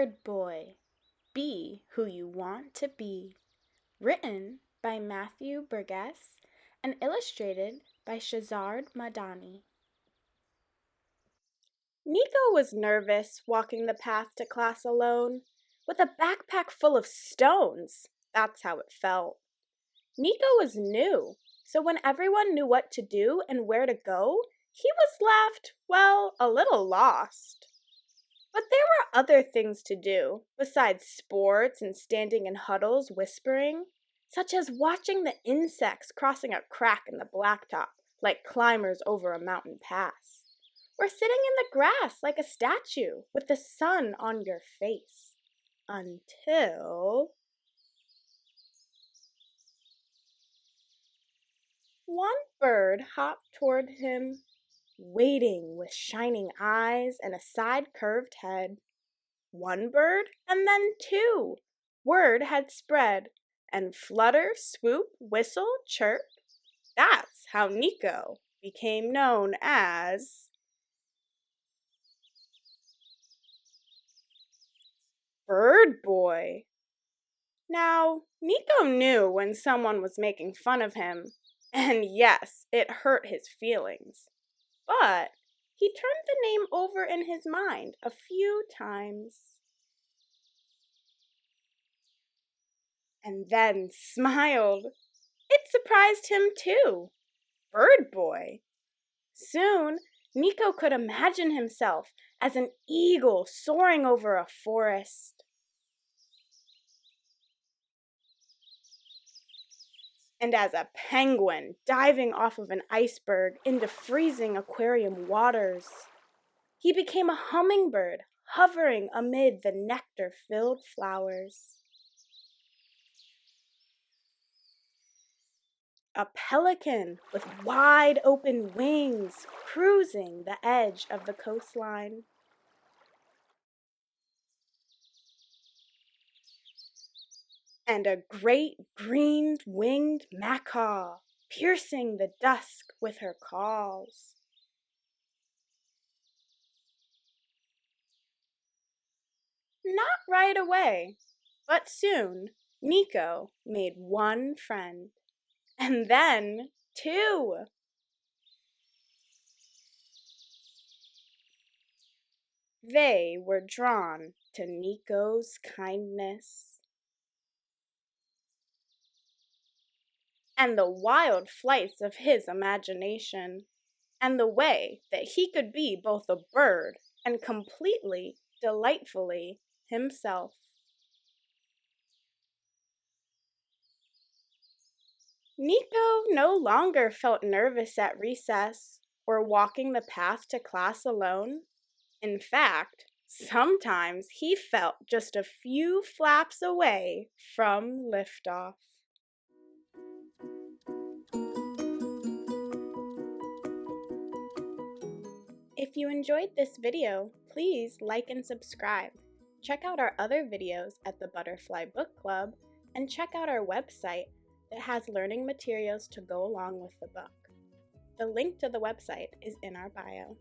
Bird Boy, Be Who You Want to Be. Written by Matthew Burgess and illustrated by Shazard Madani. Nico was nervous walking the path to class alone, with a backpack full of stones. That's how it felt. Nico was new, so when everyone knew what to do and where to go, he was left, well, a little lost. But there were other things to do, besides sports and standing in huddles whispering, such as watching the insects crossing a crack in the blacktop like climbers over a mountain pass, or sitting in the grass like a statue with the sun on your face. Until one bird hopped toward him, waiting with shining eyes and a side-curved head. One bird, and then two. Word had spread, and flutter, swoop, whistle, chirp. That's how Nico became known as Bird Boy. Now, Nico knew when someone was making fun of him, and yes, it hurt his feelings. But he turned the name over in his mind a few times. And then smiled. It surprised him too. Bird Boy. Soon, Nico could imagine himself as an eagle soaring over a forest. And as a penguin diving off of an iceberg into freezing aquarium waters. He became a hummingbird hovering amid the nectar-filled flowers. A pelican with wide open wings cruising the edge of the coastline. And a great green winged macaw piercing the dusk with her calls. Not right away, but soon Nico made one friend. And then two. They were drawn to Nico's kindness and the wild flights of his imagination, and the way that he could be both a bird and completely, delightfully himself. Nico no longer felt nervous at recess or walking the path to class alone. In fact, sometimes he felt just a few flaps away from liftoff. If you enjoyed this video, please like and subscribe. Check out our other videos at the Butterfly Book Club, and check out our website that has learning materials to go along with the book. The link to the website is in our bio.